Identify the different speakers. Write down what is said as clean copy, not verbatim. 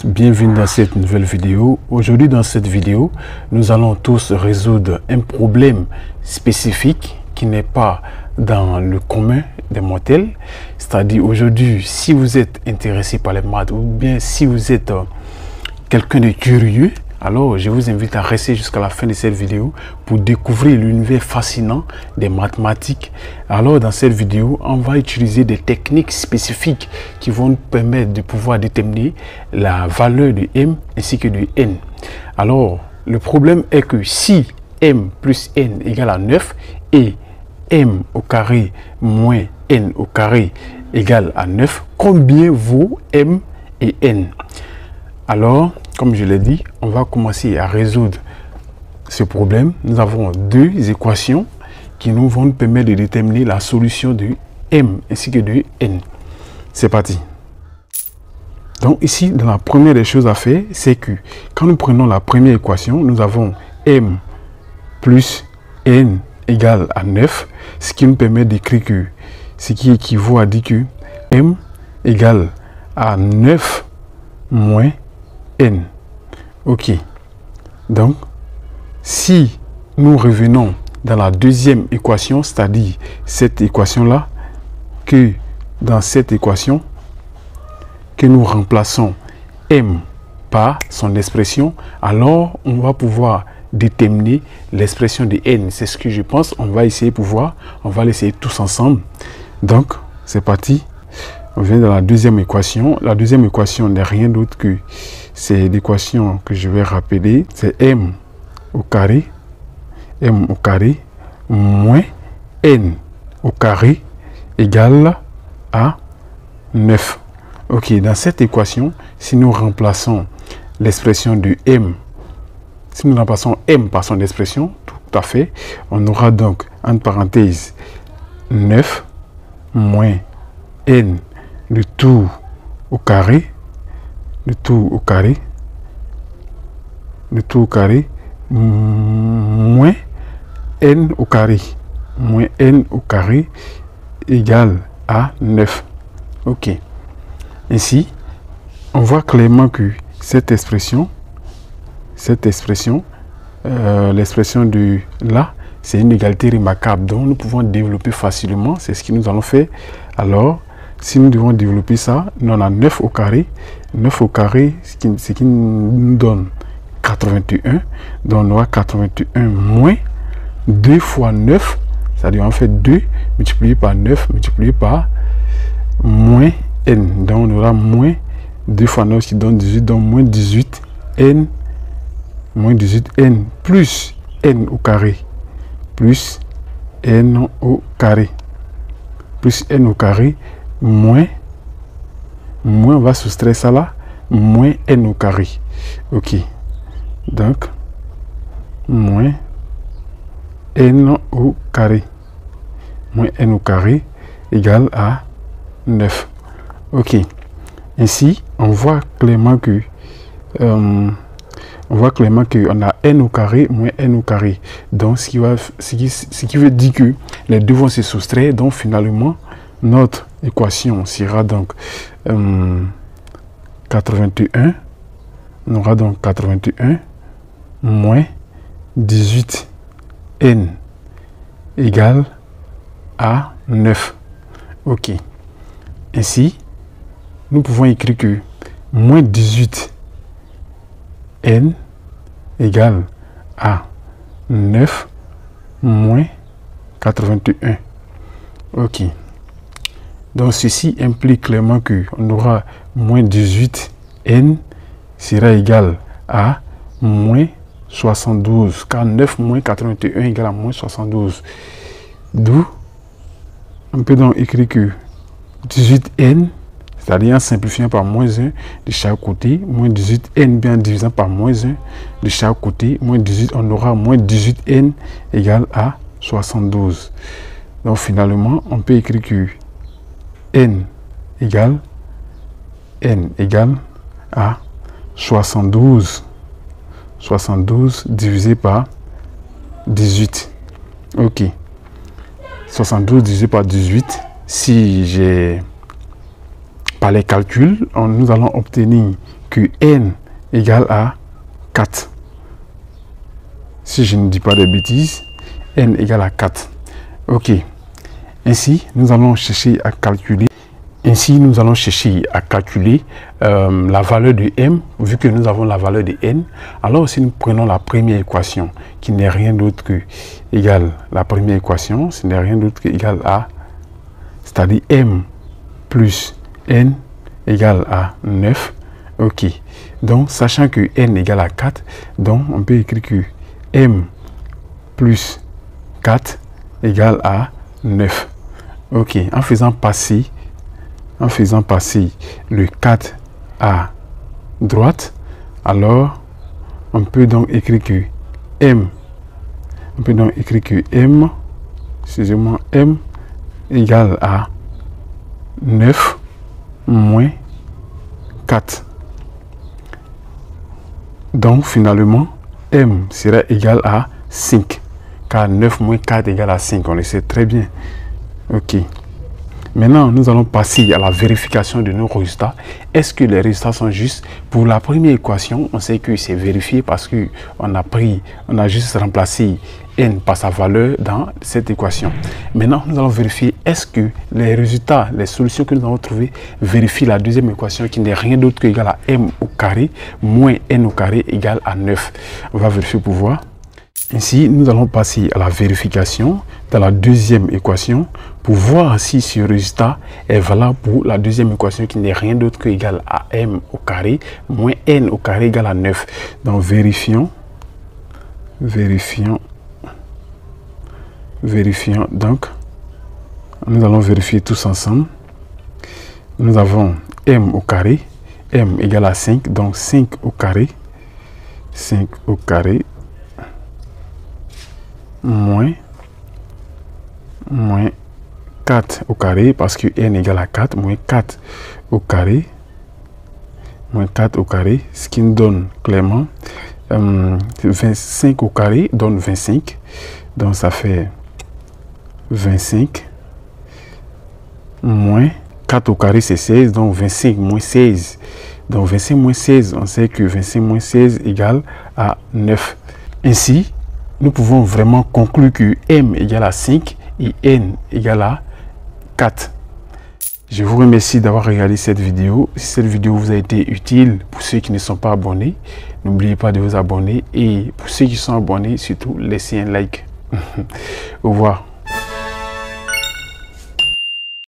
Speaker 1: bienvenue dans cette nouvelle vidéo. Aujourd'hui dans cette vidéo, nous allons tous résoudre un problème spécifique qui n'est pas dans le commun des mortels. C'est-à-dire aujourd'hui, si vous êtes intéressé par les maths ou bien si vous êtes quelqu'un de curieux, alors je vous invite à rester jusqu'à la fin de cette vidéo pour découvrir l'univers fascinant des mathématiques. Alors dans cette vidéo, on va utiliser des techniques spécifiques qui vont nous permettre de pouvoir déterminer la valeur de m ainsi que de n. Alors le problème est que si m plus n égale à 9 et m au carré moins n au carré égale à 9, combien vaut m et n? Alors, comme je l'ai dit, on va commencer à résoudre ce problème. Nous avons deux équations qui nous vont permettre de déterminer la solution de m ainsi que de n. C'est parti. Donc ici, dans la première des choses à faire, c'est que quand nous prenons la première équation, nous avons m plus n égale à 9, ce qui nous permet d'écrire que, ce qui équivaut à dire que m égale à 9 moins n. Ok. Donc, si nous revenons dans la deuxième équation, c'est-à-dire cette équation-là, que dans cette équation, que nous remplaçons m par son expression, alors on va pouvoir déterminer l'expression de n. C'est ce que je pense. On va essayer pour voir. On va l'essayer tous ensemble. Donc, c'est parti. On vient dans la deuxième équation. La deuxième équation n'est rien d'autre que c'est l'équation que je vais rappeler. C'est m au carré moins n au carré égale à 9. Ok, dans cette équation, si nous remplaçons l'expression de m, si nous remplaçons m par son expression, tout à fait, on aura donc, entre parenthèses, 9 moins n, le tout au carré, moins n au carré, égale à 9. Ok. Ainsi, on voit clairement que cette expression, l'expression de là, c'est une égalité remarquable. Donc, nous pouvons développer facilement. C'est ce que nous allons faire. Alors, si nous devons développer ça, nous on a 9 au carré. 9 au carré, ce qui nous donne 81. Donc, on aura 81 moins 2 fois 9. C'est-à-dire, en fait, 2 multiplié par 9 multiplié par moins n. Donc, on aura moins 2 fois 9 qui donne 18. Donc, moins 18n. Moins 18n plus n au carré. Plus n au carré. Plus n au carré. Moins, on va soustraire ça là, moins n au carré. Ok. Donc, moins n au carré. Moins n au carré égale à 9. Ok. Ainsi, on voit clairement que on a n au carré moins n au carré. Donc, ce qui veut dire que les deux vont se soustraire. Donc, finalement, notre équation sera donc 81. On aura donc 81 moins 18n égale à 9. Ok. Ainsi, nous pouvons écrire que moins 18n égale à 9 moins 81. Ok. Donc ceci implique clairement qu'on aura moins 18n sera égal à moins 72. Car 9 moins 81 égale à moins 72. D'où on peut donc écrire que 18n, c'est-à-dire en simplifiant par moins 1 de chaque côté, moins 18n bien divisant par moins 1 de chaque côté, moins 18, on aura moins 18n égale à 72. Donc finalement, on peut écrire que n égale à 72 divisé par 18. Ok. 72 divisé par 18. Si j'ai par les calculs, nous allons obtenir que n égale à 4. Si je ne dis pas de bêtises, n égale à 4. Ok. Ainsi, nous allons chercher à calculer. La valeur de m, vu que nous avons la valeur de n. Alors si nous prenons la première équation, qui n'est rien d'autre que égale, la première équation, ce n'est rien d'autre que égal à, c'est-à-dire m plus n égale à 9. Ok. Donc, sachant que n égale à 4, donc on peut écrire que m plus 4 égale à 9. Ok. En faisant passer le 4 à droite, alors on peut donc écrire que m égale à 9 moins 4. Donc finalement m sera égal à 5, car 9 moins 4 égale à 5, on le sait très bien. Ok. Maintenant, nous allons passer à la vérification de nos résultats. Est-ce que les résultats sont justes? Pour la première équation, on sait que c'est vérifié parce que on a juste remplacé n par sa valeur dans cette équation. Maintenant, nous allons vérifier est-ce que les résultats, les solutions que nous avons trouvées vérifient la deuxième équation qui n'est rien d'autre que égal à m au carré moins n au carré égale à 9. On va vérifier pour voir. Ainsi, nous allons passer à la vérification de la deuxième équation pour voir si ce résultat est valable pour la deuxième équation qui n'est rien d'autre que égal à m au carré moins n au carré égale à 9. Donc, vérifions. Donc, nous allons vérifier tous ensemble. Nous avons m au carré, m égale à 5, donc 5 au carré moins 4 au carré, parce que n égale à 4, moins 4 au carré, ce qui nous donne clairement 25 au carré donne 25, donc ça fait 25 moins 4 au carré c'est 16, donc 25 moins 16, donc 25 moins 16, on sait que 25 moins 16 égale à 9. Ainsi, nous pouvons vraiment conclure que m égale à 5 et n égale à 4. Je vous remercie d'avoir regardé cette vidéo. Si cette vidéo vous a été utile, pour ceux qui ne sont pas abonnés, n'oubliez pas de vous abonner. Et pour ceux qui sont abonnés, surtout, laissez un like. Au revoir.